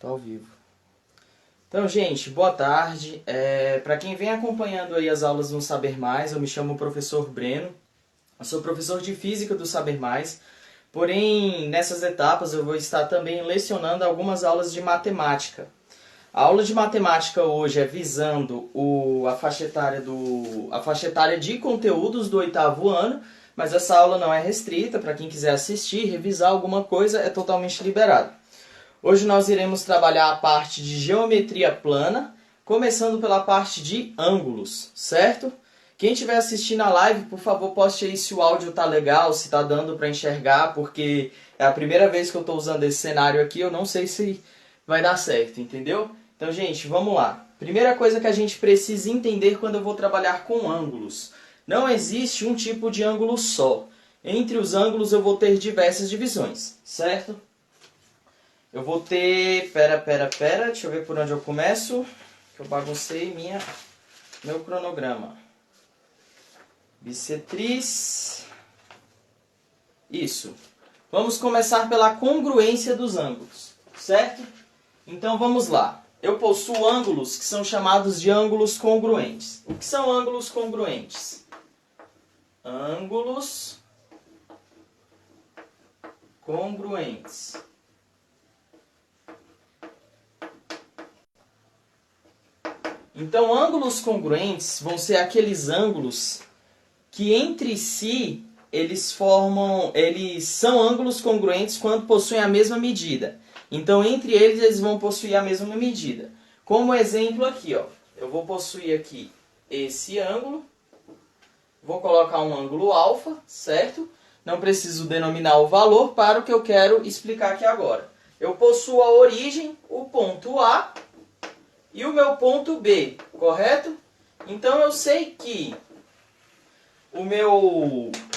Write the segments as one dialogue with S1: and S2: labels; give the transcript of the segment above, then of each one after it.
S1: Tá ao vivo. Então, gente, boa tarde. Para quem vem acompanhando aí as aulas no Saber Mais, eu me chamo professor Breno. Eu sou professor de Física do Saber Mais. Porém, nessas etapas eu vou estar também lecionando algumas aulas de matemática. A aula de matemática hoje é visando a faixa etária de conteúdos do 8º ano, mas essa aula não é restrita, para quem quiser assistir, revisar alguma coisa, é totalmente liberado. Hoje nós iremos trabalhar a parte de geometria plana, começando pela parte de ângulos, certo? Quem estiver assistindo a live, por favor, poste aí se o áudio está legal, se está dando para enxergar, porque é a primeira vez que eu estou usando esse cenário aqui, eu não sei se vai dar certo, entendeu? Então, gente, vamos lá. Primeira coisa que a gente precisa entender quando eu vou trabalhar com ângulos. Não existe um tipo de ângulo só. Entre os ângulos eu vou ter diversas divisões, certo? Eu vou ter... Pera. Deixa eu ver por onde eu começo. Que eu baguncei meu cronograma. Bissetriz. Isso. Vamos começar pela congruência dos ângulos, certo? Então vamos lá. Eu possuo ângulos que são chamados de ângulos congruentes. O que são ângulos congruentes? Ângulos congruentes. Então, ângulos congruentes vão ser aqueles ângulos que entre si eles são ângulos congruentes quando possuem a mesma medida. Então, entre eles vão possuir a mesma medida. Como exemplo aqui, ó, eu vou possuir aqui esse ângulo, vou colocar um ângulo alfa, certo? Não preciso denominar o valor para o que eu quero explicar aqui agora. Eu possuo a origem, o ponto A, e o meu ponto B, correto? Então eu sei que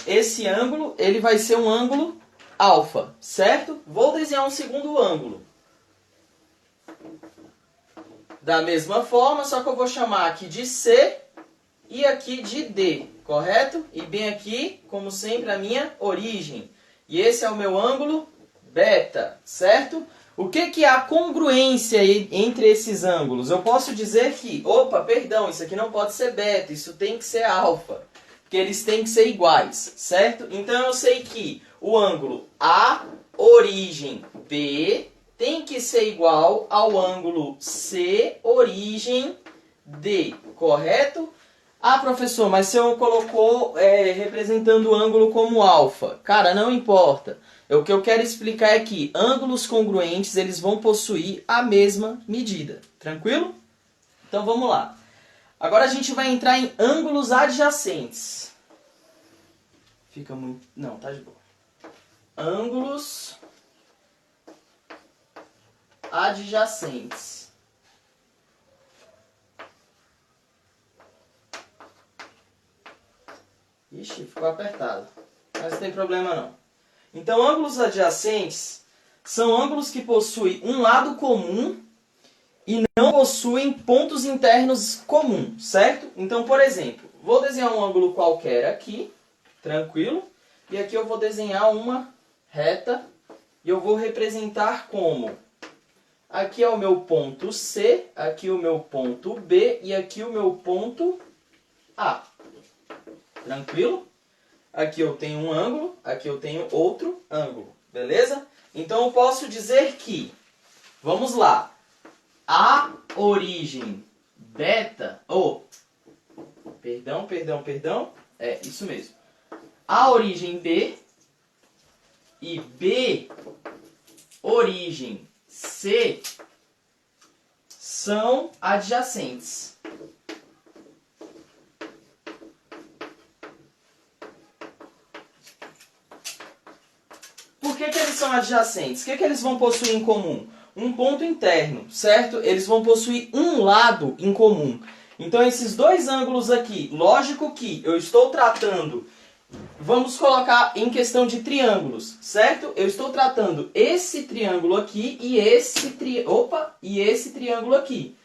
S1: esse ângulo ele vai ser um ângulo alfa, certo? Vou desenhar um segundo ângulo. Da mesma forma, só que eu vou chamar aqui de C e aqui de D, correto? E bem aqui, como sempre, a minha origem. E esse é o meu ângulo beta, certo? O que é a congruência entre esses ângulos? Eu posso dizer que, isso aqui não pode ser beta, isso tem que ser alfa, porque eles têm que ser iguais, certo? Então eu sei que o ângulo A, origem B, tem que ser igual ao ângulo C, origem D, correto? Ah, professor, mas você colocou representando o ângulo como alfa. Cara, não importa. O que eu quero explicar é que ângulos congruentes eles vão possuir a mesma medida. Tranquilo? Então vamos lá. Agora a gente vai entrar em ângulos adjacentes. Fica muito... Não, tá de boa. Ângulos adjacentes. Ixi, ficou apertado. Mas não tem problema não. Então, ângulos adjacentes são ângulos que possuem um lado comum e não possuem pontos internos comuns, certo? Então, por exemplo, vou desenhar um ângulo qualquer aqui, tranquilo. E aqui eu vou desenhar uma reta e eu vou representar como... Aqui é o meu ponto C, aqui o meu ponto B e aqui o meu ponto A. Tranquilo? Aqui eu tenho um ângulo, aqui eu tenho outro ângulo, beleza? Então eu posso dizer que, vamos lá, a origem beta, perdão, é isso mesmo. A origem B e B origem C são adjacentes. Por que eles são adjacentes? O que eles vão possuir em comum? Um ponto interno, certo? Eles vão possuir um lado em comum. Então, esses dois ângulos aqui, lógico que eu estou tratando, vamos colocar em questão de triângulos, certo? Eu estou tratando esse triângulo aqui e esse triângulo aqui.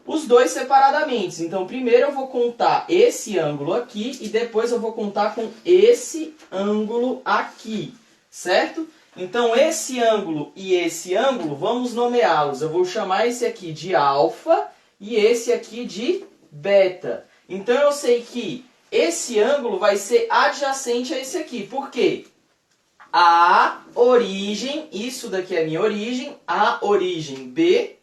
S1: Os dois separadamente. Então, primeiro eu vou contar esse ângulo aqui e depois eu vou contar com esse ângulo aqui, certo? Então, esse ângulo e esse ângulo, vamos nomeá-los. Eu vou chamar esse aqui de alfa e esse aqui de beta. Então, eu sei que esse ângulo vai ser adjacente a esse aqui. Por quê? A origem, isso daqui é a minha origem, a origem B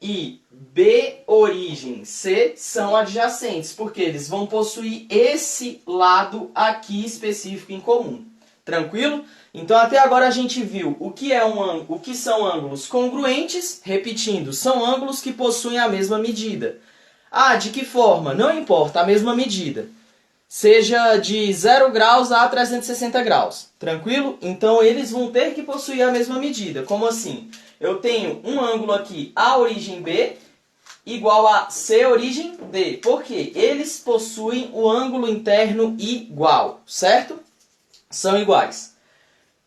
S1: e B origem C são adjacentes, porque eles vão possuir esse lado aqui específico em comum. Tranquilo? Então até agora a gente viu o que são ângulos congruentes, repetindo, são ângulos que possuem a mesma medida. Ah, de que forma? Não importa, a mesma medida. Seja de 0 graus a 360 graus. Tranquilo? Então eles vão ter que possuir a mesma medida. Como assim? Eu tenho um ângulo aqui, A origem B, igual a C origem D. Por quê? Eles possuem o ângulo interno igual, certo? São iguais.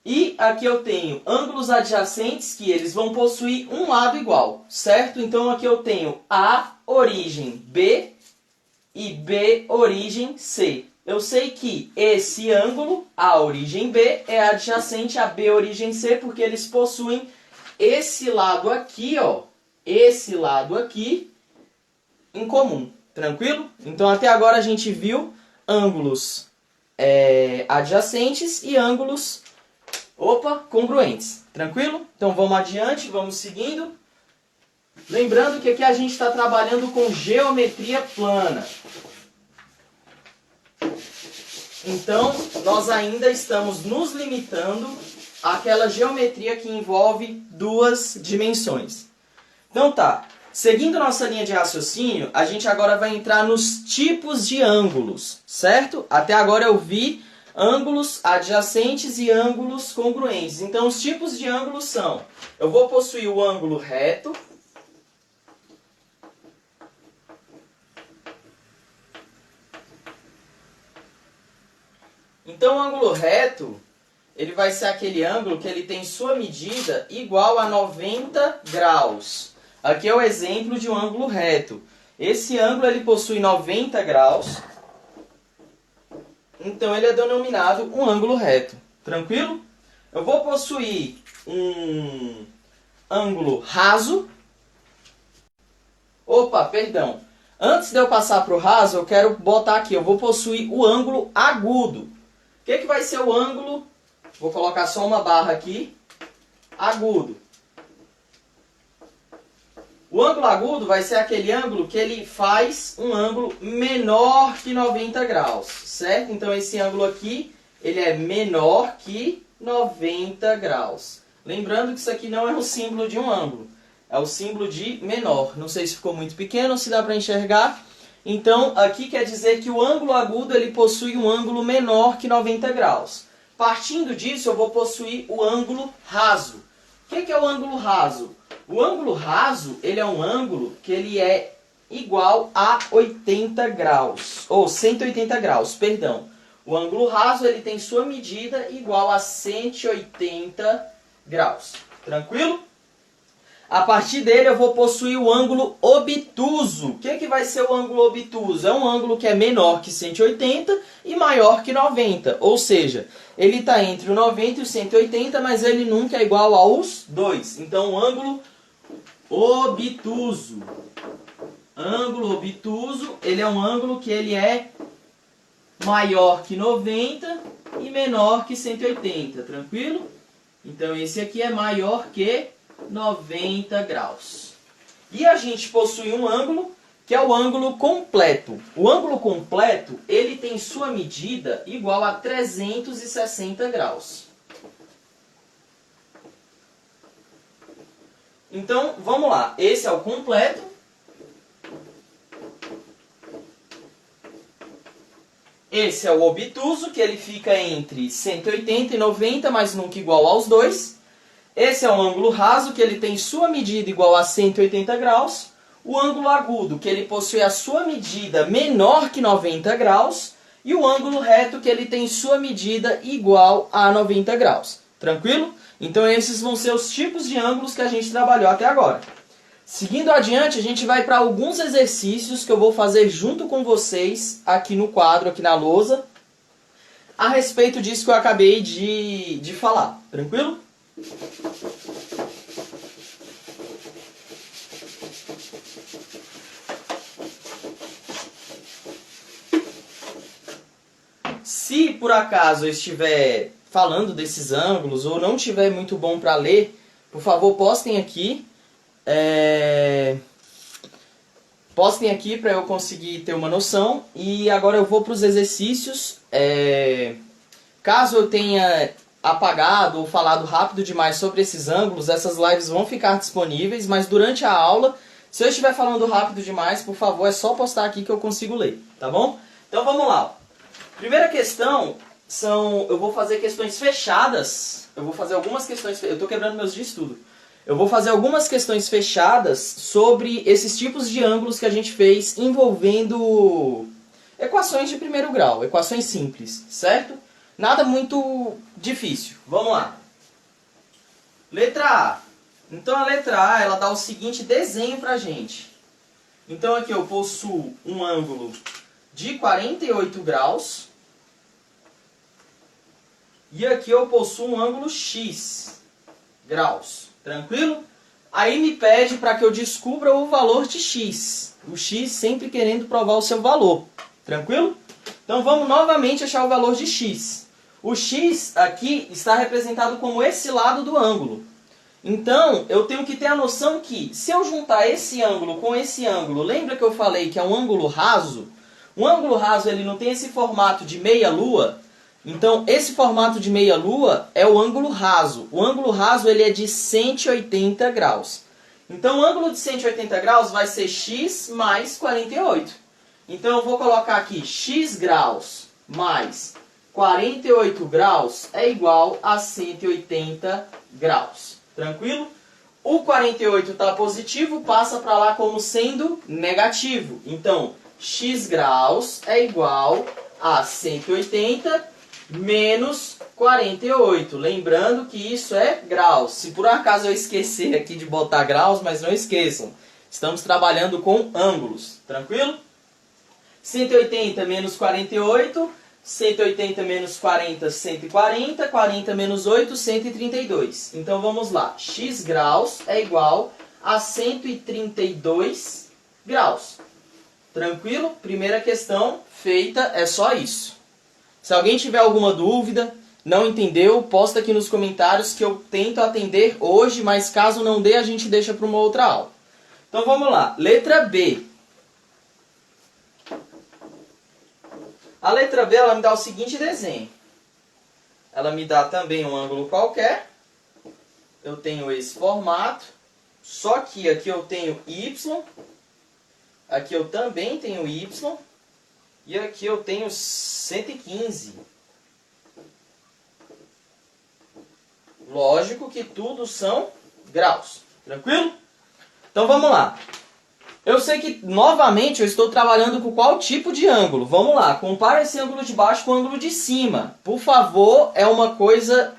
S1: E aqui eu tenho ângulos adjacentes que eles vão possuir um lado igual, certo? Então aqui eu tenho A origem B e B origem C. Eu sei que esse ângulo, A origem B, é adjacente a B origem C, porque eles possuem esse lado aqui, ó, esse lado aqui em comum. Tranquilo? Então até agora a gente viu ângulos adjacentes e ângulos congruentes. Tranquilo? Então vamos adiante, vamos seguindo. Lembrando que aqui a gente está trabalhando com geometria plana. Então, nós ainda estamos nos limitando àquela geometria que envolve duas dimensões. Então tá, seguindo nossa linha de raciocínio, a gente agora vai entrar nos tipos de ângulos, certo? Até agora eu vi ângulos adjacentes e ângulos congruentes. Então, os tipos de ângulos são: eu vou possuir o ângulo reto, então o ângulo reto, ele vai ser aquele ângulo que ele tem sua medida igual a 90 graus. Aqui é o exemplo de um ângulo reto. Esse ângulo ele possui 90 graus, então ele é denominado um ângulo reto. Tranquilo? Eu vou possuir um ângulo raso. Antes de eu passar para o raso, eu quero botar aqui, eu vou possuir o ângulo agudo. O que vai ser o ângulo? Vou colocar só uma barra aqui. Agudo. O ângulo agudo vai ser aquele ângulo que ele faz um ângulo menor que 90 graus, certo? Então esse ângulo aqui, ele é menor que 90 graus. Lembrando que isso aqui não é o símbolo de um ângulo, é o símbolo de menor. Não sei se ficou muito pequeno ou se dá para enxergar. Então aqui quer dizer que o ângulo agudo ele possui um ângulo menor que 90 graus. Partindo disso, eu vou possuir o ângulo raso. O que é o ângulo raso? O ângulo raso, ele é um ângulo que ele é igual a 80 graus, ou 180 graus, perdão. O ângulo raso, ele tem sua medida igual a 180 graus. Tranquilo? A partir dele eu vou possuir o ângulo obtuso. O que vai ser o ângulo obtuso? É um ângulo que é menor que 180 e maior que 90. Ou seja, ele está entre o 90 e o 180, mas ele nunca é igual aos dois. Então, o ângulo obtuso. Ângulo obtuso, ele é um ângulo que ele é maior que 90 e menor que 180. Tranquilo? Então, esse aqui é maior que 90 graus. E a gente possui um ângulo que é o ângulo completo. O ângulo completo, ele tem sua medida igual a 360 graus. Então, vamos lá. Esse é o completo. Esse é o obtuso, que ele fica entre 180 e 90, mas nunca igual aos dois. Esse é o ângulo raso, que ele tem sua medida igual a 180 graus. O ângulo agudo, que ele possui a sua medida menor que 90 graus. E o ângulo reto, que ele tem sua medida igual a 90 graus. Tranquilo? Então esses vão ser os tipos de ângulos que a gente trabalhou até agora. Seguindo adiante, a gente vai para alguns exercícios que eu vou fazer junto com vocês aqui no quadro, aqui na lousa. a respeito disso que eu acabei de falar. Tranquilo? Se por acaso eu estiver falando desses ângulos ou não estiver muito bom para ler, por favor, postem aqui. Postem aqui para eu conseguir ter uma noção. E agora eu vou para os exercícios. Caso eu tenha apagado ou falado rápido demais sobre esses ângulos, essas lives vão ficar disponíveis, mas durante a aula, se eu estiver falando rápido demais, por favor, é só postar aqui que eu consigo ler, tá bom? Então vamos lá. Primeira questão eu vou fazer questões fechadas. Eu vou fazer algumas questões, eu estou quebrando meus dias de estudo. Eu vou fazer algumas questões fechadas sobre esses tipos de ângulos que a gente fez envolvendo equações de primeiro grau, equações simples, certo? Nada muito difícil. Vamos lá. Letra A. Então a letra A, ela dá o seguinte desenho pra gente. Então aqui eu possuo um ângulo de 48 graus. E aqui eu possuo um ângulo X graus. Tranquilo? Aí me pede para que eu descubra o valor de X. O X sempre querendo provar o seu valor. Tranquilo? Então vamos novamente achar o valor de X. O X aqui está representado como esse lado do ângulo. Então eu tenho que ter a noção que se eu juntar esse ângulo com esse ângulo, lembra que eu falei que é um ângulo raso? Um ângulo raso ele não tem esse formato de meia-lua. Então, esse formato de meia-lua é o ângulo raso. O ângulo raso ele é de 180 graus. Então, o ângulo de 180 graus vai ser x mais 48. Então, eu vou colocar aqui x graus mais 48 graus é igual a 180 graus. Tranquilo? O 48 está positivo, passa para lá como sendo negativo. Então, x graus é igual a 180 menos 48. Lembrando que isso é graus. Se por acaso eu esquecer aqui de botar graus, mas não esqueçam. Estamos trabalhando com ângulos. Tranquilo? 180 menos 48. 180 menos 40, 140. 40 menos 8, 132. Então vamos lá. X graus é igual a 132 graus. Tranquilo? Primeira questão feita, é só isso. Se alguém tiver alguma dúvida, não entendeu, posta aqui nos comentários que eu tento atender hoje, mas caso não dê, a gente deixa para uma outra aula. Então vamos lá. Letra B. A letra B ela me dá o seguinte desenho. Ela me dá também um ângulo qualquer. Eu tenho esse formato. Só que aqui eu tenho Y. Aqui eu também tenho Y. E aqui eu tenho 115. Lógico que tudo são graus. Tranquilo? Então vamos lá. Eu sei que, novamente, eu estou trabalhando com qual tipo de ângulo. Vamos lá. Compara esse ângulo de baixo com o ângulo de cima. Por favor, é uma coisa,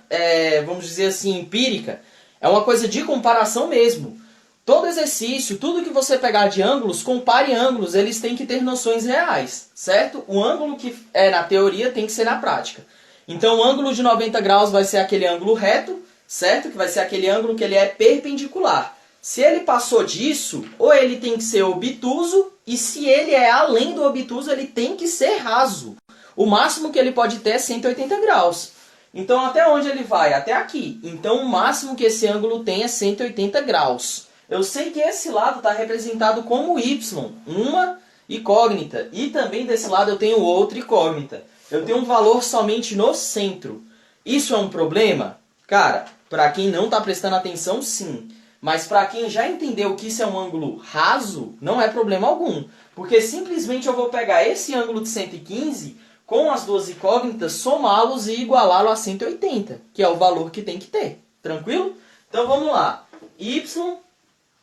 S1: vamos dizer assim, empírica. É uma coisa de comparação mesmo. Todo exercício, tudo que você pegar de ângulos, compare ângulos, eles têm que ter noções reais, certo? O ângulo que é na teoria tem que ser na prática. Então, o ângulo de 90 graus vai ser aquele ângulo reto, certo? Que vai ser aquele ângulo que ele é perpendicular. Se ele passou disso, ou ele tem que ser obtuso, e se ele é além do obtuso, ele tem que ser raso. O máximo que ele pode ter é 180 graus. Então, até onde ele vai? Até aqui. Então, o máximo que esse ângulo tem é 180 graus. Eu sei que esse lado está representado como y, uma incógnita. E também desse lado eu tenho outra incógnita. Eu tenho um valor somente no centro. Isso é um problema? Cara, para quem não está prestando atenção, sim. Mas para quem já entendeu que isso é um ângulo raso, não é problema algum. Porque simplesmente eu vou pegar esse ângulo de 115 com as duas incógnitas, somá-los e igualá-lo a 180, que é o valor que tem que ter. Tranquilo? Então vamos lá. Y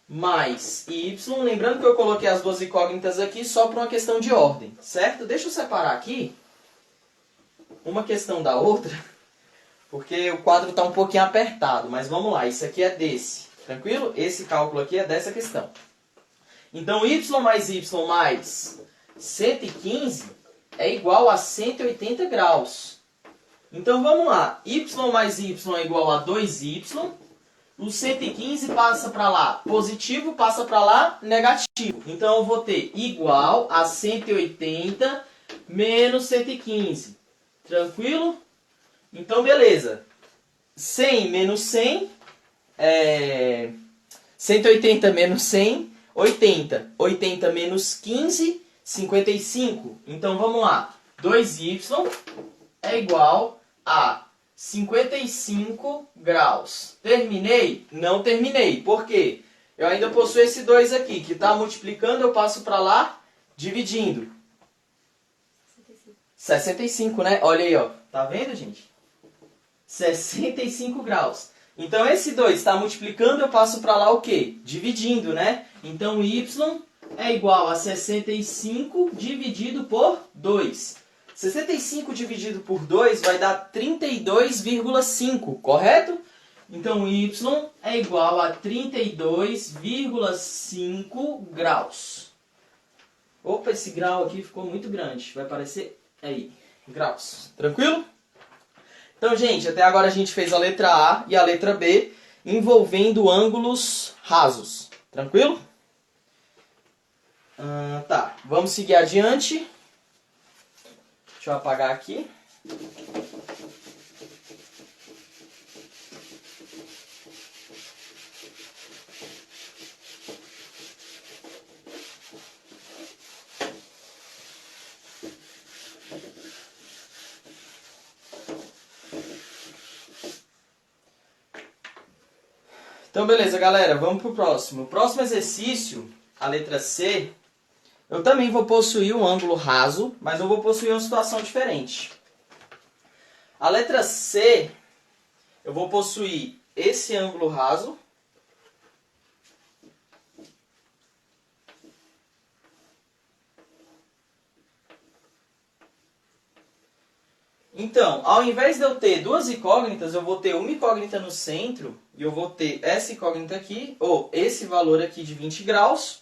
S1: mais y, lembrando que eu coloquei as duas incógnitas aqui só por uma questão de ordem, certo? Deixa eu separar aqui uma questão da outra, porque o quadro está um pouquinho apertado, mas vamos lá, isso aqui é desse, tranquilo? Esse cálculo aqui é dessa questão. Então, y mais 115 é igual a 180 graus. Então vamos lá. Y mais Y é igual a 2Y. O 115 passa para lá positivo, passa para lá negativo. Então eu vou ter igual a 180 menos 115. Tranquilo? Então beleza. 100 menos 100 é 180 menos 100, 80. 80 menos 15, 55. Então vamos lá. 2y é igual a 55 graus. Terminei? Não terminei. Por quê? Eu ainda possuo esse 2 aqui, que está multiplicando, eu passo para lá, dividindo. 65, né? Olha aí, ó. Tá vendo, gente? 65 graus. Então, esse 2 está multiplicando, eu passo para lá o quê? Dividindo, né? Então, y é igual a 65 dividido por 2. 65 dividido por 2 vai dar 32,5, correto? Então, y é igual a 32,5 graus. Opa, esse grau aqui ficou muito grande. Vai parecer aí, graus. Tranquilo? Então, gente, até agora a gente fez a letra A e a letra B envolvendo ângulos rasos. Tranquilo? Tá, vamos seguir adiante. Deixa eu apagar aqui. Então, beleza, galera. Vamos pro próximo. O próximo exercício, a letra C, eu também vou possuir um ângulo raso, mas eu vou possuir uma situação diferente. A letra C, eu vou possuir esse ângulo raso. Então, ao invés de eu ter duas incógnitas, eu vou ter uma incógnita no centro e eu vou ter essa incógnita aqui, ou esse valor aqui de 20 graus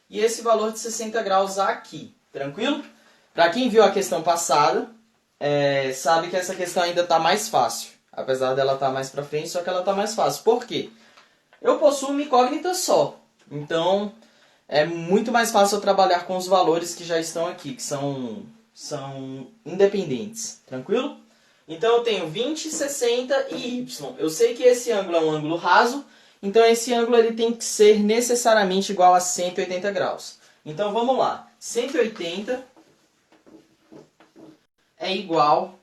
S1: e esse valor de 60 graus aqui. Tranquilo? Para quem viu a questão passada, sabe que essa questão ainda está mais fácil. Apesar dela estar mais para frente, só que ela está mais fácil. Por quê? Eu possuo uma incógnita só. Então, é muito mais fácil eu trabalhar com os valores que já estão aqui, que são independentes, tranquilo? Então eu tenho 20, 60 e y. Eu sei que esse ângulo é um ângulo raso, então esse ângulo ele tem que ser necessariamente igual a 180 graus. Então vamos lá, 180 é igual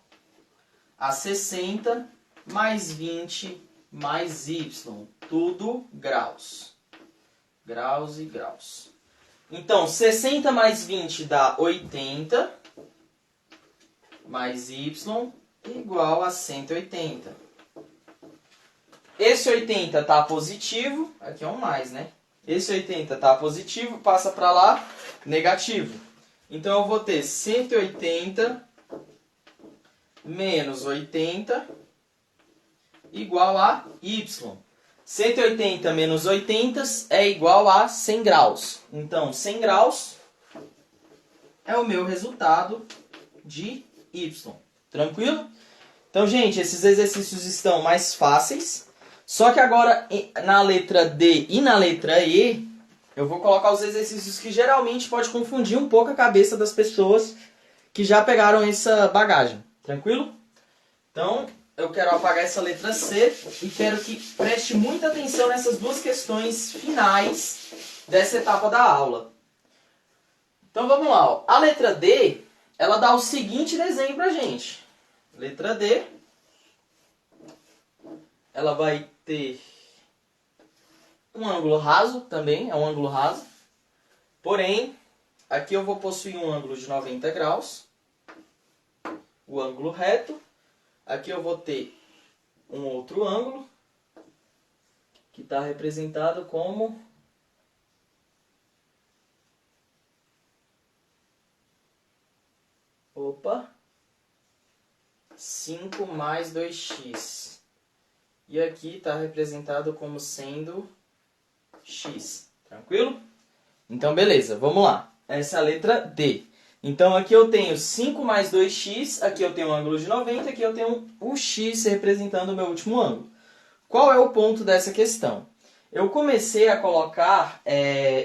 S1: a 60 mais 20 mais y, tudo graus. Graus e graus. Então 60 mais 20 dá 80. Mais y igual a 180. Esse 80 está positivo, aqui é um mais, né? Esse 80 está positivo, passa para lá, negativo. Então eu vou ter 180 menos 80 igual a y. 180 menos 80 é igual a 100 graus. Então 100 graus é o meu resultado de y. Tranquilo? Então, gente, esses exercícios estão mais fáceis. Só que agora, na letra D e na letra E, eu vou colocar os exercícios que geralmente pode confundir um pouco a cabeça das pessoas que já pegaram essa bagagem. Tranquilo? Então, eu quero apagar essa letra C e quero que preste muita atenção nessas duas questões finais dessa etapa da aula. Então, vamos lá. Ó. A letra D... ela dá o seguinte desenho pra gente. Letra D. Ela vai ter um ângulo raso também, é um ângulo raso. Porém, aqui eu vou possuir um ângulo de 90 graus. O ângulo reto. Aqui eu vou ter um outro ângulo, que está representado como... Opa! 5 mais 2x. E aqui está representado como sendo x. Tranquilo? Então, beleza. Vamos lá. Essa é a letra D. Então aqui eu tenho 5 mais 2x, aqui eu tenho um ângulo de 90, aqui eu tenho o x representando o meu último ângulo. Qual é o ponto dessa questão? Eu comecei a colocar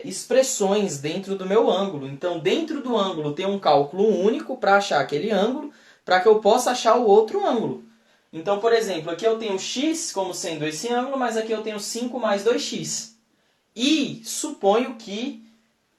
S1: expressões dentro do meu ângulo. Então, dentro do ângulo tem um cálculo único para achar aquele ângulo, para que eu possa achar o outro ângulo. Então, por exemplo, aqui eu tenho x como sendo esse ângulo, mas aqui eu tenho 5 mais 2x. E suponho que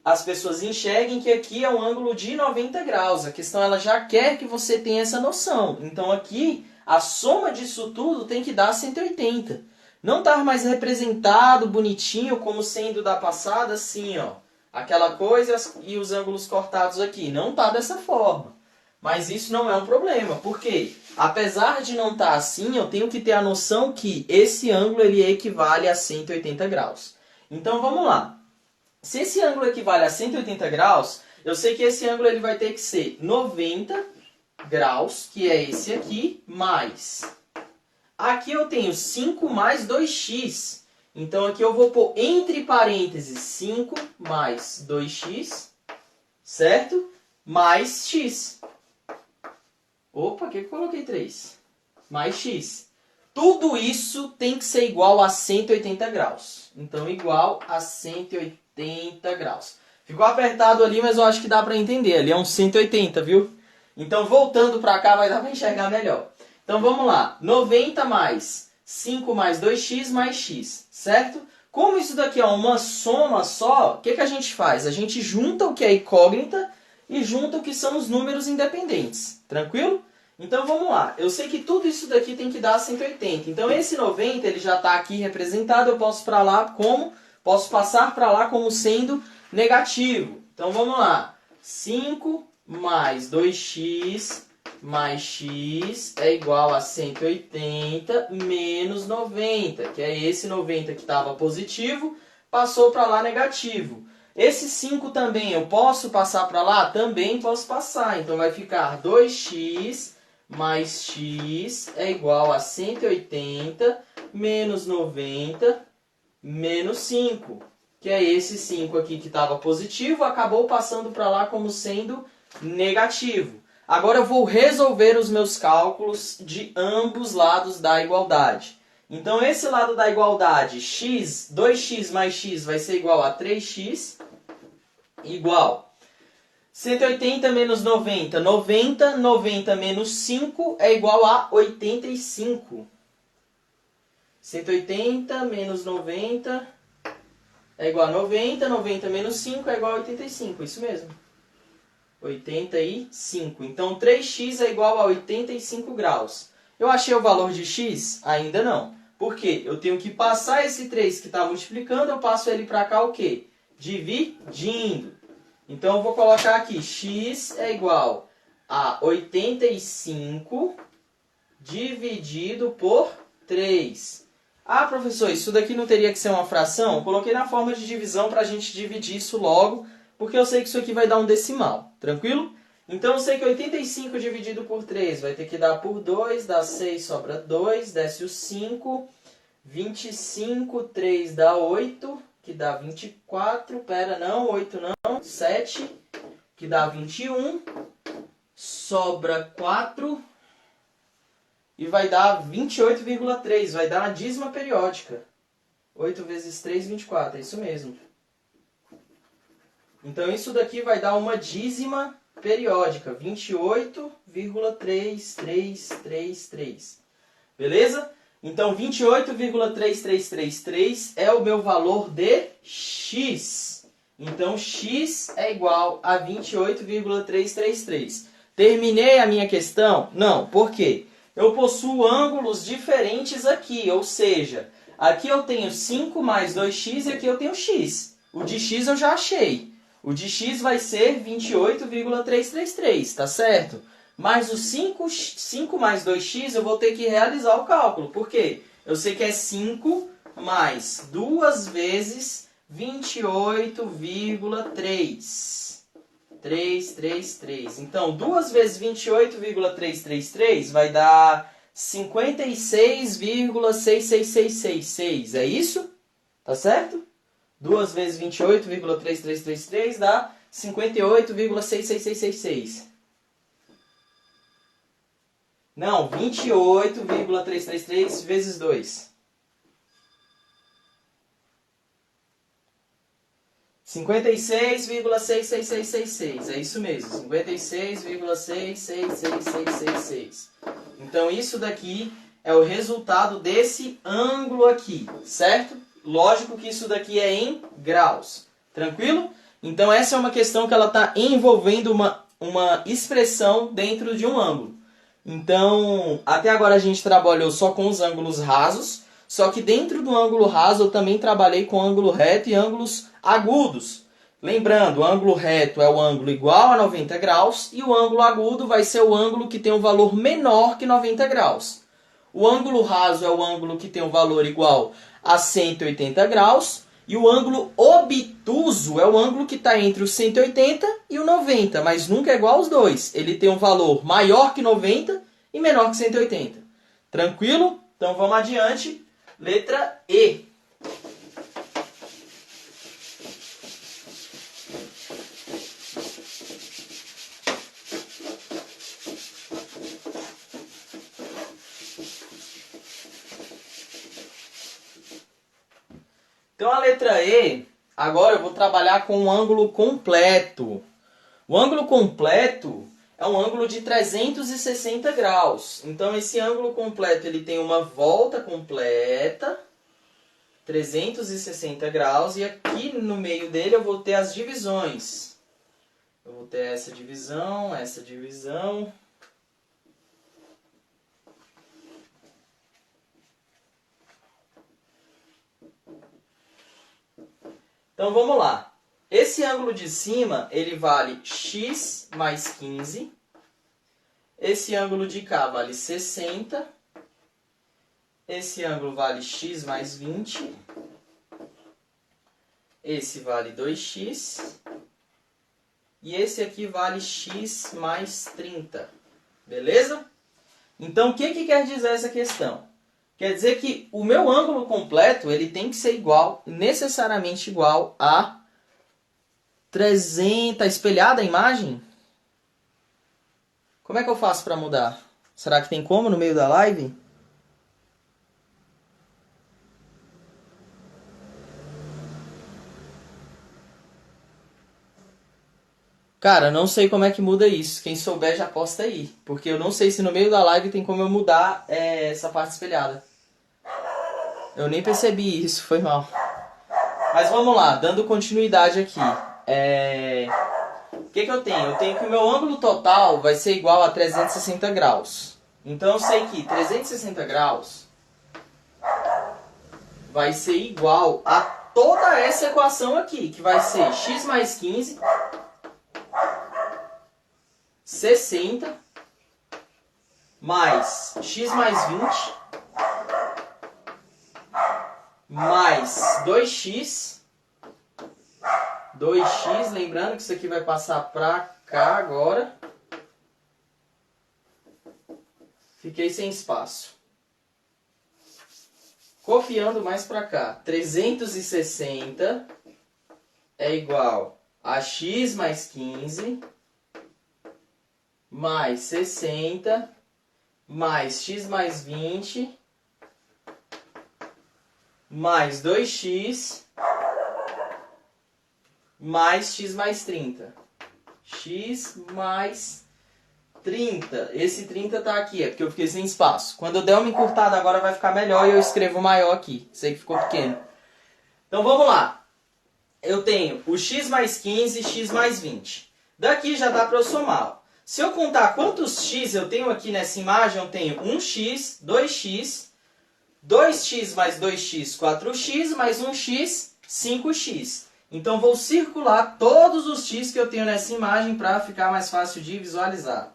S1: as pessoas enxerguem que aqui é um ângulo de 90 graus. A questão ela já quer que você tenha essa noção. Então, aqui, a soma disso tudo tem que dar 180. Não está mais representado bonitinho como sendo da passada assim, ó. Aquela coisa e os ângulos cortados aqui. Não está dessa forma. Mas isso não é um problema. Por quê? Apesar de não estar assim, eu tenho que ter a noção que esse ângulo ele equivale a 180 graus. Então vamos lá. Se esse ângulo equivale a 180 graus, eu sei que esse ângulo ele vai ter que ser 90 graus, que é esse aqui, mais... Aqui eu tenho 5 mais 2x. Então aqui eu vou pôr entre parênteses 5 mais 2x, certo? Mais x. Opa, o que eu coloquei 3? Mais x. Tudo isso tem que ser igual a 180 graus. Então igual a 180 graus. Ficou apertado ali, mas eu acho que dá para entender. Ali é um 180, viu? Então voltando para cá vai dar para enxergar melhor. Então vamos lá, 90 mais 5 mais 2x mais x, certo? Como isso daqui é uma soma só, o que a gente faz? A gente junta o que é incógnita e junta o que são os números independentes, tranquilo? Então vamos lá, eu sei que tudo isso daqui tem que dar 180, então esse 90 ele já está aqui representado, eu posso passar para lá como sendo negativo. Então vamos lá, 5 mais 2x... mais x é igual a 180 menos 90, que é esse 90 que estava positivo, passou para lá negativo. Esse 5 também eu posso passar para lá? Também posso passar. Então vai ficar 2x mais x é igual a 180 menos 90 menos 5, que é esse 5 aqui que estava positivo, acabou passando para lá como sendo negativo. Agora eu vou resolver os meus cálculos de ambos lados da igualdade. Então esse lado da igualdade, x, 2x mais x vai ser igual a 3x, igual 180 menos 90, 90 menos 5 é igual a 85. 180 menos 90 é igual a 90 menos 5 é igual a 85, isso mesmo. 85. Então, 3x é igual a 85 graus. Eu achei o valor de x? Ainda não. Por quê? Eu tenho que passar esse 3 que está multiplicando, eu passo ele para cá o quê? Dividindo. Então, eu vou colocar aqui, x é igual a 85 dividido por 3. Ah, professor, isso daqui não teria que ser uma fração? Eu coloquei na forma de divisão para a gente dividir isso logo, porque eu sei que isso aqui vai dar um decimal, tranquilo? Então eu sei que 85 dividido por 3 vai ter que dar por 2, dá 6, sobra 2, desce o 5, 25, 3 dá 8, que dá 24, pera, não, 8 não, 7, que dá 21, sobra 4, e vai dar 28,3, vai dar uma dízima periódica. 8 vezes 3, 24, é isso mesmo. Então, isso daqui vai dar uma dízima periódica, 28,3333. Beleza? Então, 28,3333 é o meu valor de x. Então, x é igual a 28,333. Terminei a minha questão? Não. Por quê? Eu possuo ângulos diferentes aqui, ou seja, aqui eu tenho 5 mais 2x e aqui eu tenho x. O de x eu já achei. O de x vai ser 28,333, tá certo? Mas o 5 mais 2x eu vou ter que realizar o cálculo. Por quê? Eu sei que é 5 mais 2 vezes 28,3. 333. Então, 2 vezes 28,333 vai dar 56,66666. É isso? Tá certo? 2 vezes 28,3333 dá 58,66666. Não, 28,333 vezes 2. 56,66666. É isso mesmo, 56,66666. Então isso daqui é o resultado desse ângulo aqui, certo? Lógico que isso daqui é em graus. Tranquilo? Então essa é uma questão que ela está envolvendo uma expressão dentro de um ângulo. Então, até agora a gente trabalhou só com os ângulos rasos, só que dentro do ângulo raso eu também trabalhei com ângulo reto e ângulos agudos. Lembrando, o ângulo reto é o ângulo igual a 90 graus e o ângulo agudo vai ser o ângulo que tem um valor menor que 90 graus. O ângulo raso é o ângulo que tem um valor igual a 180 graus. E o ângulo obtuso é o ângulo que está entre o 180 e o 90, mas nunca é igual aos dois. Ele tem um valor maior que 90 e menor que 180. Tranquilo? Então vamos adiante. Letra E. Então a letra E, agora eu vou trabalhar com um ângulo completo. O ângulo completo é um ângulo de 360 graus. Então esse ângulo completo ele tem uma volta completa, 360 graus, e aqui no meio dele eu vou ter as divisões. Eu vou ter essa divisão, essa divisão. Então vamos lá. Esse ângulo de cima, ele vale x mais 15. Esse ângulo de cá vale 60. Esse ângulo vale x mais 20. Esse vale 2x. E esse aqui vale x mais 30. Beleza? Então o que quer dizer essa questão? Quer dizer que o meu ângulo completo ele tem que ser igual, necessariamente igual a 300... Está espelhada a imagem? Como é que eu faço para mudar? Será que tem como no meio da live? Cara, não sei como é que muda isso. Quem souber já posta aí. Porque eu não sei se no meio da live tem como eu mudar essa parte espelhada. Eu nem percebi isso, foi mal. Mas vamos lá, dando continuidade aqui. O que eu tenho? Eu tenho que o meu ângulo total vai ser igual a 360 graus. Então eu sei que 360 graus vai ser igual a toda essa equação aqui, que vai ser x mais 15, 60, mais x mais 20, mais 2x, lembrando que isso aqui vai passar para cá agora. Fiquei sem espaço. Copiando mais para cá. 360 é igual a x mais 15, mais 60, mais x mais 20, mais 2x, mais x mais 30. X mais 30. Esse 30 está aqui, é porque eu fiquei sem espaço. Quando eu der uma encurtada agora vai ficar melhor e eu escrevo maior aqui. Sei que ficou pequeno. Então vamos lá. Eu tenho o x mais 15 e x mais 20. Daqui já dá para eu somar. Se eu contar quantos x eu tenho aqui nessa imagem, eu tenho 1x, 2x, 2x mais 2x, 4x, mais 1x, 5x. Então vou circular todos os x que eu tenho nessa imagem para ficar mais fácil de visualizar.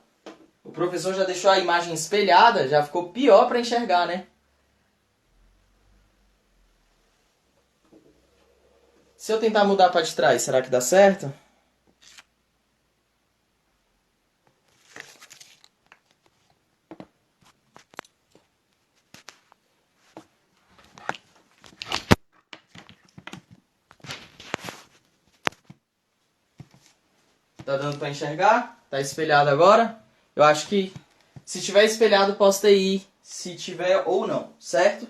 S1: O professor já deixou a imagem espelhada, já ficou pior para enxergar, né? Se eu tentar mudar para de trás, será que dá certo? Tá dando para enxergar? Tá espelhado agora? Eu acho que se tiver espelhado posta aí se tiver ou não, certo?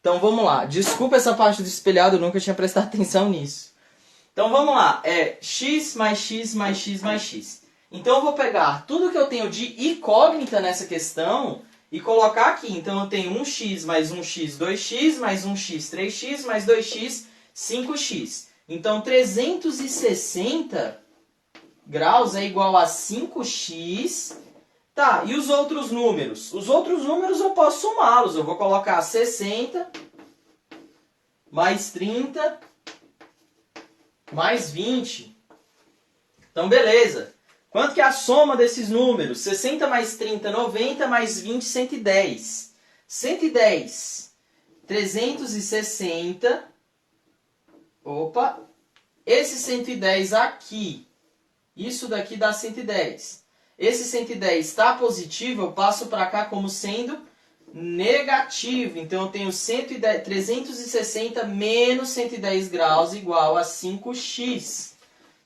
S1: Então vamos lá. Desculpa essa parte do espelhado, eu nunca tinha prestado atenção nisso. Então vamos lá. É x mais x mais x mais x. Então eu vou pegar tudo que eu tenho de incógnita nessa questão e colocar aqui. Então eu tenho 1x mais 1x, 2x, mais 1x, 3x, mais 2x, 5x. Então 360 graus é igual a 5x. Tá, e os outros números? Os outros números eu posso somá-los. Eu vou colocar 60 mais 30 mais 20. Então, beleza. Quanto que é a soma desses números? 60 mais 30, 90, mais 20, 110. 110, 360. Opa. Esse 110 aqui. Isso daqui dá 110. Esse 110 está positivo, eu passo para cá como sendo negativo. Então, eu tenho 360 menos 110 graus igual a 5x.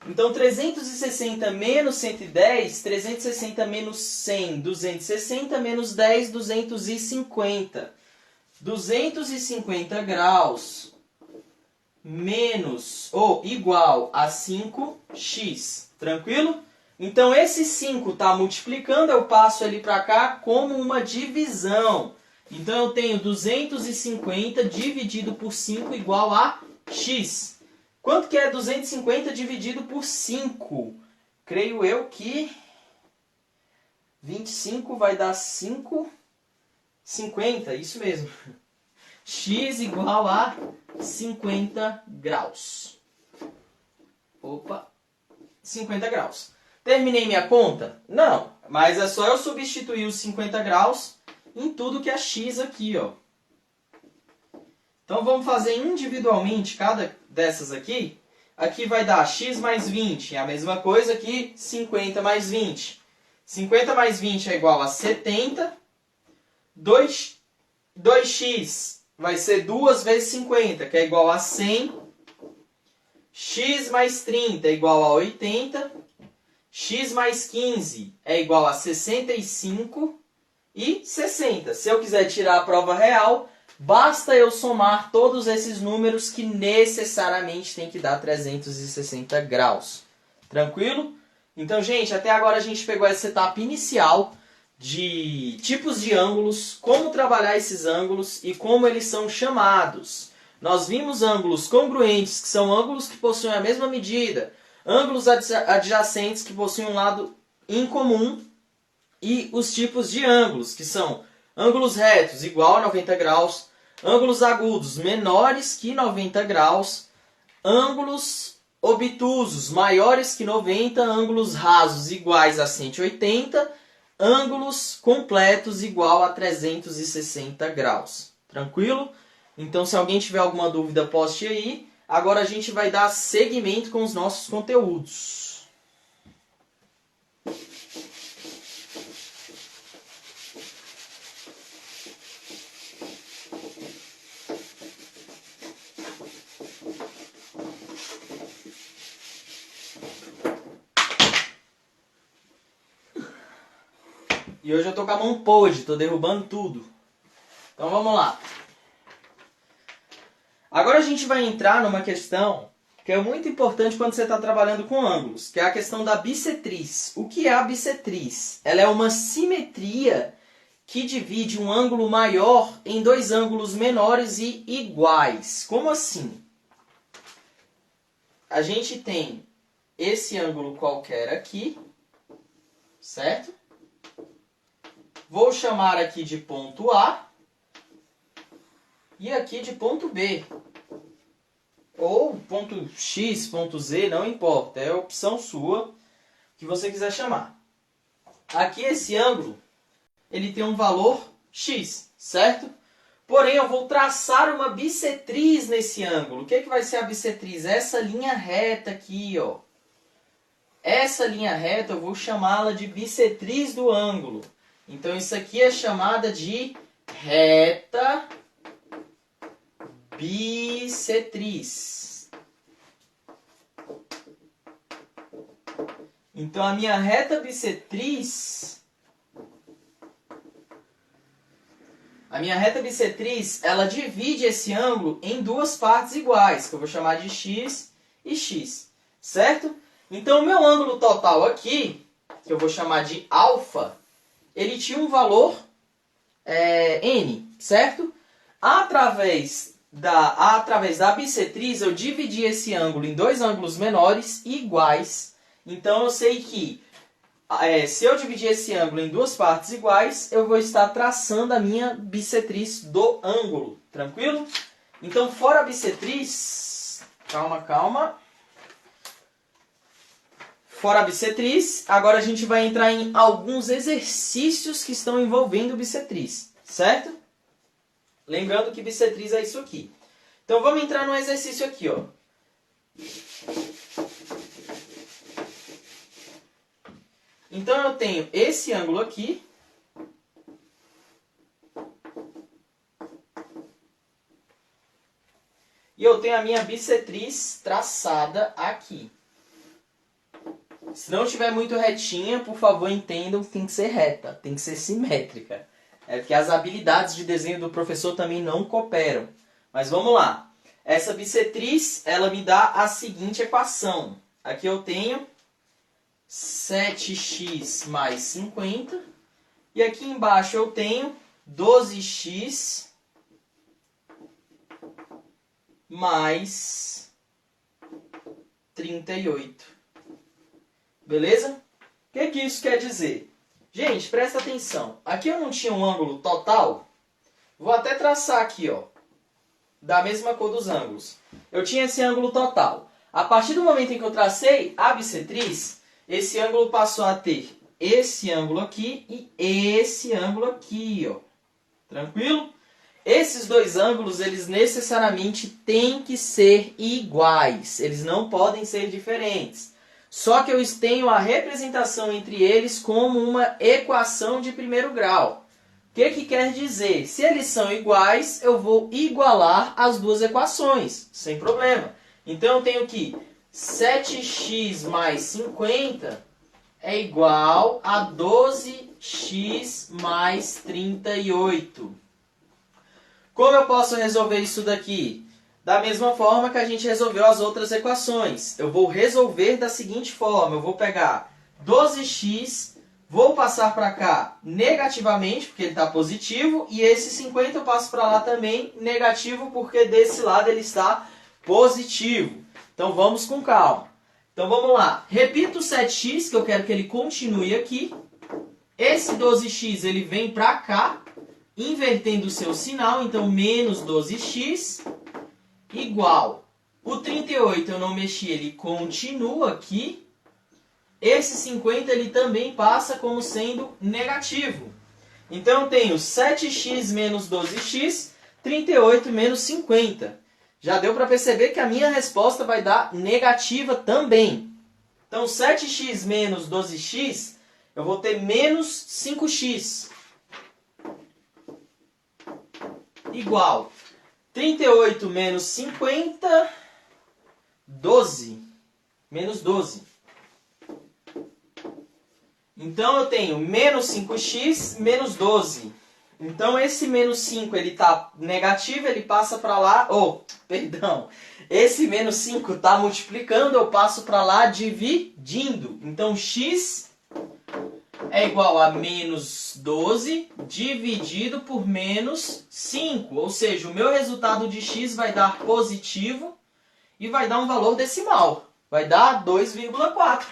S1: Então, 360 menos 110, 360 menos 100, 260 menos 10, 250. 250 graus menos ou igual a 5x. Tranquilo? Então, esse 5 está multiplicando, eu passo ele para cá como uma divisão. Então, eu tenho 250 dividido por 5 igual a x. Quanto que é 250 dividido por 5? Creio eu que 25 vai dar 50, isso mesmo. X igual a 50 graus. Opa, 50 graus. Terminei minha conta? Não, mas é só eu substituir os 50 graus em tudo que é x aqui, ó. Então vamos fazer individualmente cada dessas aqui. Aqui vai dar x mais 20, é a mesma coisa que 50 mais 20. 50 mais 20 é igual a 70. 2x vai ser 2 vezes 50, que é igual a 100. X mais 30 é igual a 80. X mais 15 é igual a 65 e 60. Se eu quiser tirar a prova real, basta eu somar todos esses números que necessariamente tem que dar 360 graus. Tranquilo? Então, gente, até agora a gente pegou essa etapa inicial de tipos de ângulos, como trabalhar esses ângulos e como eles são chamados. Nós vimos ângulos congruentes, que são ângulos que possuem a mesma medida, ângulos adjacentes que possuem um lado incomum e os tipos de ângulos, que são ângulos retos igual a 90 graus, ângulos agudos menores que 90 graus, ângulos obtusos maiores que 90, ângulos rasos iguais a 180, ângulos completos igual a 360 graus. Tranquilo? Então, se alguém tiver alguma dúvida, poste aí. Agora a gente vai dar seguimento com os nossos conteúdos. E hoje eu tô com a mão podre, tô derrubando tudo. Então vamos lá. Agora a gente vai entrar numa questão que é muito importante quando você está trabalhando com ângulos, que é a questão da bissetriz. O que é a bissetriz? Ela é uma simetria que divide um ângulo maior em dois ângulos menores e iguais. Como assim? A gente tem esse ângulo qualquer aqui, certo? Vou chamar aqui de ponto A e aqui de ponto B. Ou ponto X, ponto Z, não importa. É a opção sua que você quiser chamar. Aqui esse ângulo, ele tem um valor X, certo? Porém, eu vou traçar uma bissetriz nesse ângulo. O que vai ser a bissetriz? Essa linha reta aqui, ó. Essa linha reta eu vou chamá-la de bissetriz do ângulo. Então, isso aqui é chamada de reta bissetriz. Então, a minha reta bissetriz... ela divide esse ângulo em duas partes iguais, que eu vou chamar de x e x, certo? Então, o meu ângulo total aqui, que eu vou chamar de alfa, ele tinha um valor n, certo? Através da bissetriz, eu dividi esse ângulo em dois ângulos menores iguais. Então, eu sei que se eu dividir esse ângulo em duas partes iguais, eu vou estar traçando a minha bissetriz do ângulo. Tranquilo? Então, fora a bissetriz... Calma. Fora a bissetriz, agora a gente vai entrar em alguns exercícios que estão envolvendo bissetriz, certo? Lembrando que bissetriz é isso aqui. Então, vamos entrar no exercício aqui, ó. Então, eu tenho esse ângulo aqui. E eu tenho a minha bissetriz traçada aqui. Se não estiver muito retinha, por favor, entendam que tem que ser reta, tem que ser simétrica. É porque as habilidades de desenho do professor também não cooperam. Mas vamos lá. Essa bissetriz, ela me dá a seguinte equação. Aqui eu tenho 7x mais 50. E aqui embaixo eu tenho 12x mais 38. Beleza? O que isso quer dizer? Gente, presta atenção. Aqui eu não tinha um ângulo total. Vou até traçar aqui, ó, da mesma cor dos ângulos. Eu tinha esse ângulo total. A partir do momento em que eu tracei a bissetriz, esse ângulo passou a ter esse ângulo aqui e esse ângulo aqui, ó. Tranquilo? Esses dois ângulos, eles necessariamente têm que ser iguais. Eles não podem ser diferentes. Só que eu tenho a representação entre eles como uma equação de primeiro grau. O que quer dizer? Se eles são iguais, eu vou igualar as duas equações, sem problema. Então, eu tenho que 7x mais 50 é igual a 12x mais 38. Como eu posso resolver isso daqui? Da mesma forma que a gente resolveu as outras equações. Eu vou resolver da seguinte forma. Eu vou pegar 12x, vou passar para cá negativamente, porque ele está positivo, e esse 50 eu passo para lá também negativo, porque desse lado ele está positivo. Então vamos com calma. Então vamos lá. Repito o 7x, que eu quero que ele continue aqui. Esse 12x ele vem para cá, invertendo o seu sinal, então menos 12x igual. O 38 eu não mexi, ele continua aqui. Esse 50 ele também passa como sendo negativo. Então eu tenho 7x menos 12x, 38 menos 50. Já deu para perceber que a minha resposta vai dar negativa também. Então 7x menos 12x, eu vou ter menos 5x. Igual 38 menos 50, 12. Menos 12. Então, eu tenho menos 5x, menos 12. Então, esse menos 5 ele está negativo, ele passa para lá... Esse menos 5 está multiplicando, eu passo para lá dividindo. Então, x é igual a menos 12 dividido por menos 5. Ou seja, o meu resultado de x vai dar positivo e vai dar um valor decimal. Vai dar 2,4.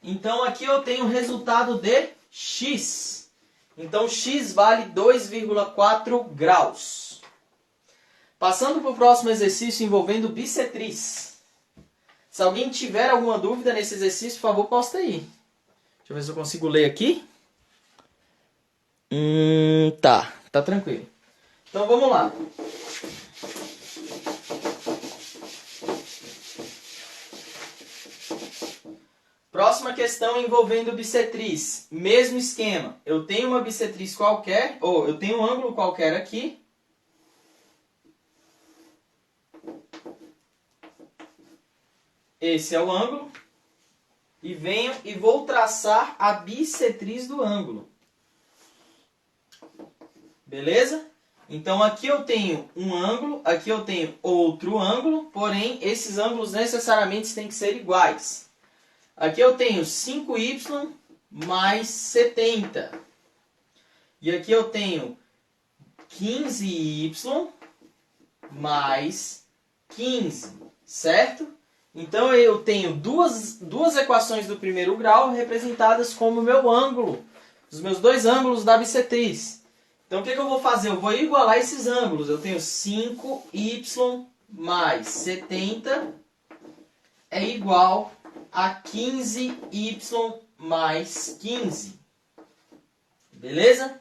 S1: Então, aqui eu tenho o resultado de x. Então, x vale 2,4 graus. Passando para o próximo exercício envolvendo bissetriz. Se alguém tiver alguma dúvida nesse exercício, por favor, posta aí. Deixa eu ver se eu consigo ler aqui. Tá tranquilo. Então, vamos lá. Próxima questão envolvendo bissetriz. Mesmo esquema. Eu tenho uma bissetriz qualquer, ou eu tenho um ângulo qualquer aqui. Esse é o ângulo. e venho e vou traçar a bissetriz do ângulo. Beleza? Então aqui eu tenho um ângulo, aqui eu tenho outro ângulo, porém esses ângulos necessariamente têm que ser iguais. Aqui eu tenho 5y mais 70. E aqui eu tenho 15y mais 15, certo? Então eu tenho duas equações do primeiro grau representadas como meu ângulo, os meus dois ângulos da bissetriz. Então o que eu vou fazer? Eu vou igualar esses ângulos. Eu tenho 5y mais 70 é igual a 15y mais 15. Beleza?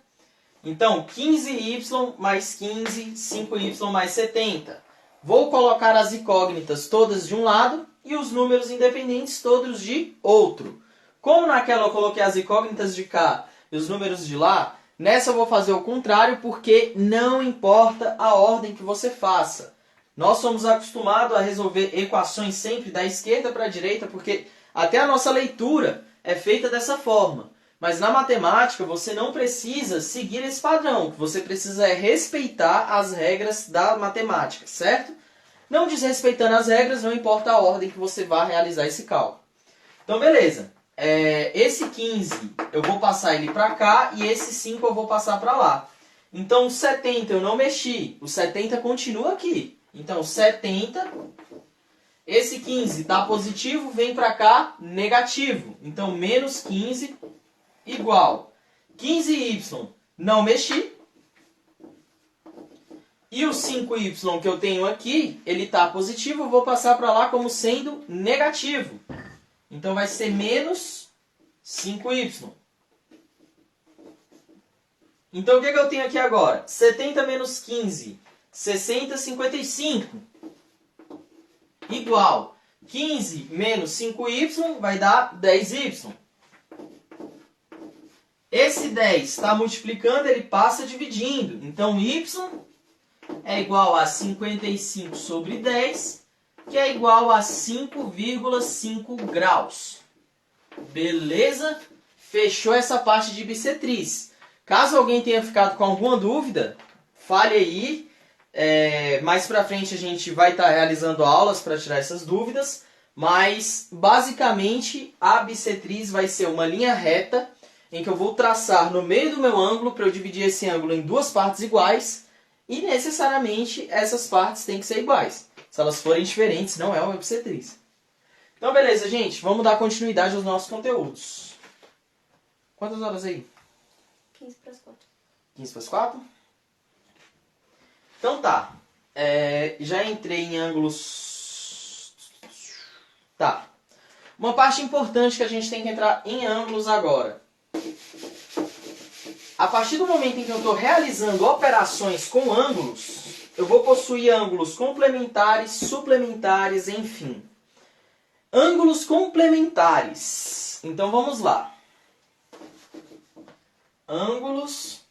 S1: Então 15y mais 15, 5y mais 70. Vou colocar as incógnitas todas de um lado e os números independentes todos de outro. Como naquela eu coloquei as incógnitas de cá e os números de lá, nessa eu vou fazer o contrário porque não importa a ordem que você faça. Nós somos acostumados a resolver equações sempre da esquerda para a direita porque até a nossa leitura é feita dessa forma. Mas na matemática você não precisa seguir esse padrão. O que você precisa é respeitar as regras da matemática, certo? Não desrespeitando as regras, não importa a ordem que você vá realizar esse cálculo. Então beleza. Esse 15 eu vou passar ele para cá e esse 5 eu vou passar para lá. Então o 70 eu não mexi, o 70 continua aqui. Então 70, esse 15 está positivo, vem para cá negativo. Então menos 15 igual 15y não mexi. E o 5y que eu tenho aqui, ele está positivo, eu vou passar para lá como sendo negativo. Então vai ser menos 5y. Então o que eu tenho aqui agora? 70 menos 15, 60, 55. Igual 15 menos 5y vai dar 10y. Esse 10 está multiplicando, ele passa dividindo. Então y é igual a 55 sobre 10, que é igual a 5,5 graus. Beleza? Fechou essa parte de bissetriz. Caso alguém tenha ficado com alguma dúvida, fale aí. Mais pra frente a gente vai estar realizando aulas para tirar essas dúvidas. Mas, basicamente, a bissetriz vai ser uma linha reta em que eu vou traçar no meio do meu ângulo para eu dividir esse ângulo em duas partes iguais. E necessariamente essas partes têm que ser iguais. Se elas forem diferentes, não é uma bissetriz. Então, beleza, gente. Vamos dar continuidade aos nossos conteúdos. Quantas horas aí?
S2: 15 para as 4.
S1: 15 para as 4? Então tá. Já entrei em ângulos... Tá. Uma parte importante que a gente tem que entrar em ângulos agora. A partir do momento em que eu estou realizando operações com ângulos, eu vou possuir ângulos complementares, suplementares, enfim. Ângulos complementares. Então vamos lá. Ângulos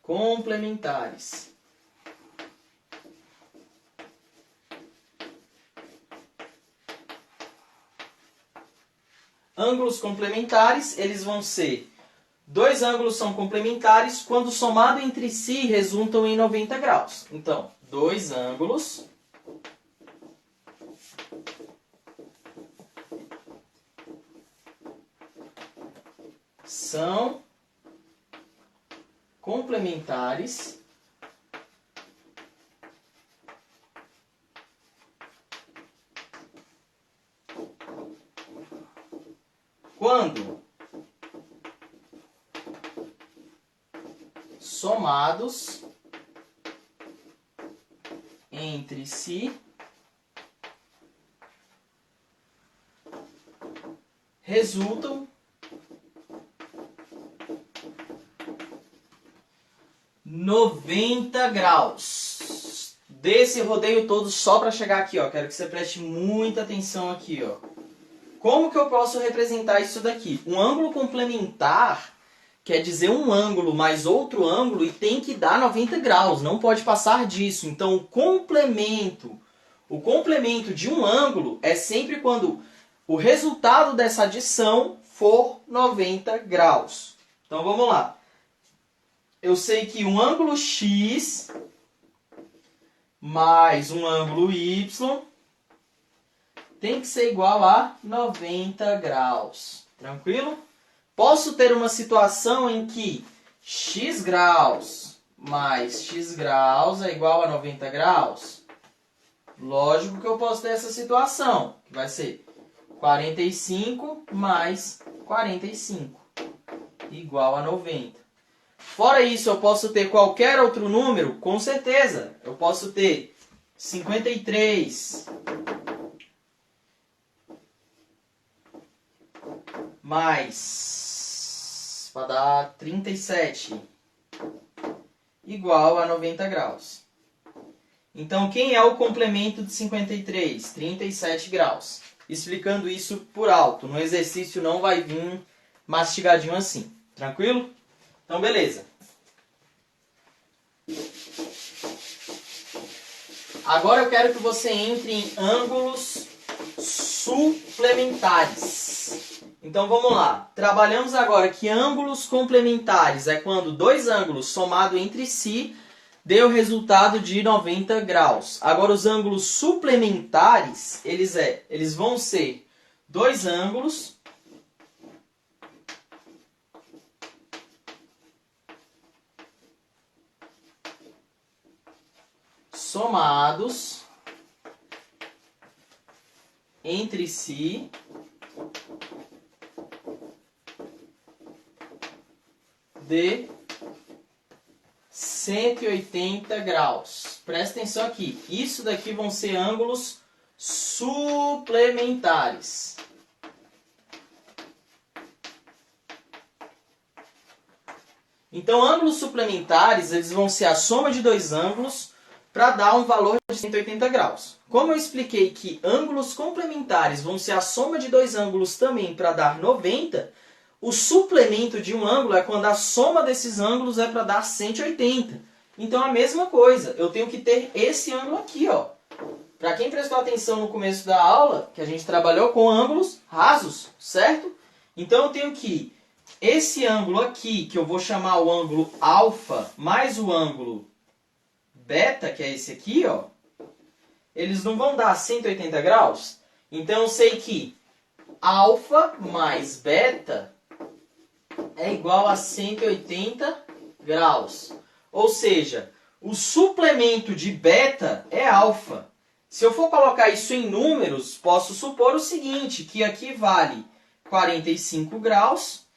S1: complementares. Ângulos complementares, eles vão ser... Dois ângulos são complementares quando somado entre si resultam em 90 graus. Então, dois ângulos são complementares quando somados entre si resultam 90 graus. Desse rodeio todo só para chegar aqui, ó. Quero que você preste muita atenção aqui, ó. Como que eu posso representar isso daqui? Um ângulo complementar quer dizer um ângulo mais outro ângulo e tem que dar 90 graus, não pode passar disso. Então, o complemento O complemento de um ângulo é sempre quando o resultado dessa adição for 90 graus. Então vamos lá. Eu sei que um ângulo x mais um ângulo y tem que ser igual a 90 graus. Tranquilo? Posso ter uma situação em que x graus mais x graus é igual a 90 graus? Lógico que eu posso ter essa situação, que vai ser 45 mais 45 igual a 90. Fora isso, eu posso ter qualquer outro número? Com certeza. Eu posso ter 53 mais, vai dar 37, igual a 90 graus. Então, quem é o complemento de 53? 37 graus. Explicando isso por alto. No exercício não vai vir mastigadinho assim. Tranquilo? Então, beleza. Agora eu quero que você entre em ângulos suplementares. Então vamos lá. Trabalhamos agora que ângulos complementares é quando dois ângulos somados entre si dê o resultado de 90 graus. Agora os ângulos suplementares, eles vão ser dois ângulos somados entre si de 180 graus. Presta atenção aqui. Isso daqui vão ser ângulos suplementares. Então, ângulos suplementares, eles vão ser a soma de dois ângulos para dar um valor de 180 graus. Como eu expliquei que ângulos complementares vão ser a soma de dois ângulos também para dar 90, o suplemento de um ângulo é quando a soma desses ângulos é para dar 180. Então, a mesma coisa, eu tenho que ter esse ângulo aqui, ó. Para quem prestou atenção no começo da aula, que a gente trabalhou com ângulos rasos, certo? Então, eu tenho que esse ângulo aqui, que eu vou chamar o ângulo alfa, mais o ângulo beta, que é esse aqui, ó, eles não vão dar 180 graus? Então, eu sei que alfa mais beta é igual a 180 graus. Ou seja, o suplemento de beta é alfa. Se eu for colocar isso em números, posso supor o seguinte, que aqui vale 45 graus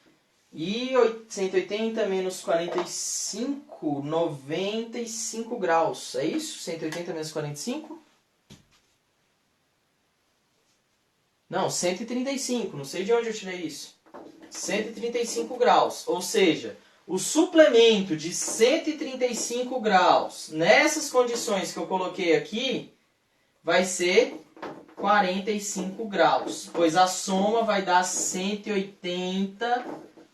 S1: e 180 menos 45, 95 graus. É isso? 180 menos 45? Não, 135. Não sei de onde eu tirei isso. 135 graus. Ou seja, o suplemento de 135 graus nessas condições que eu coloquei aqui vai ser 45 graus. Pois a soma vai dar 180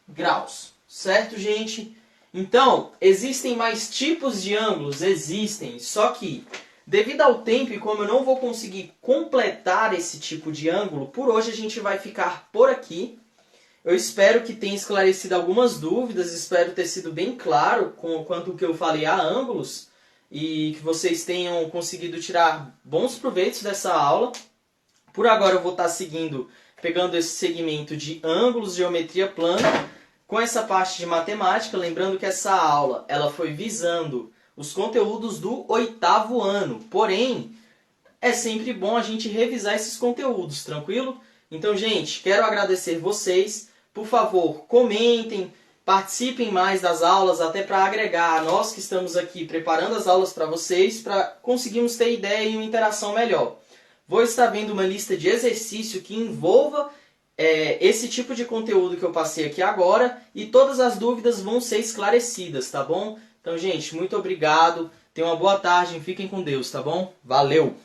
S1: graus. Certo, gente? Então, existem mais tipos de ângulos? Existem. Só que, devido ao tempo e como eu não vou conseguir completar esse tipo de ângulo, por hoje a gente vai ficar por aqui. Eu espero que tenha esclarecido algumas dúvidas, espero ter sido bem claro quanto ao que eu falei a ângulos e que vocês tenham conseguido tirar bons proveitos dessa aula. Por agora eu vou estar pegando esse segmento de ângulos, geometria plana, com essa parte de matemática, lembrando que essa aula ela foi visando os conteúdos do 8º ano, porém é sempre bom a gente revisar esses conteúdos, tranquilo? Então, gente, quero agradecer vocês. Por favor, comentem, participem mais das aulas, até para agregar nós que estamos aqui preparando as aulas para vocês, para conseguirmos ter ideia e uma interação melhor. Vou estar vendo uma lista de exercício que envolva esse tipo de conteúdo que eu passei aqui agora e todas as dúvidas vão ser esclarecidas, tá bom? Então, gente, muito obrigado. Tenham uma boa tarde, fiquem com Deus, tá bom? Valeu!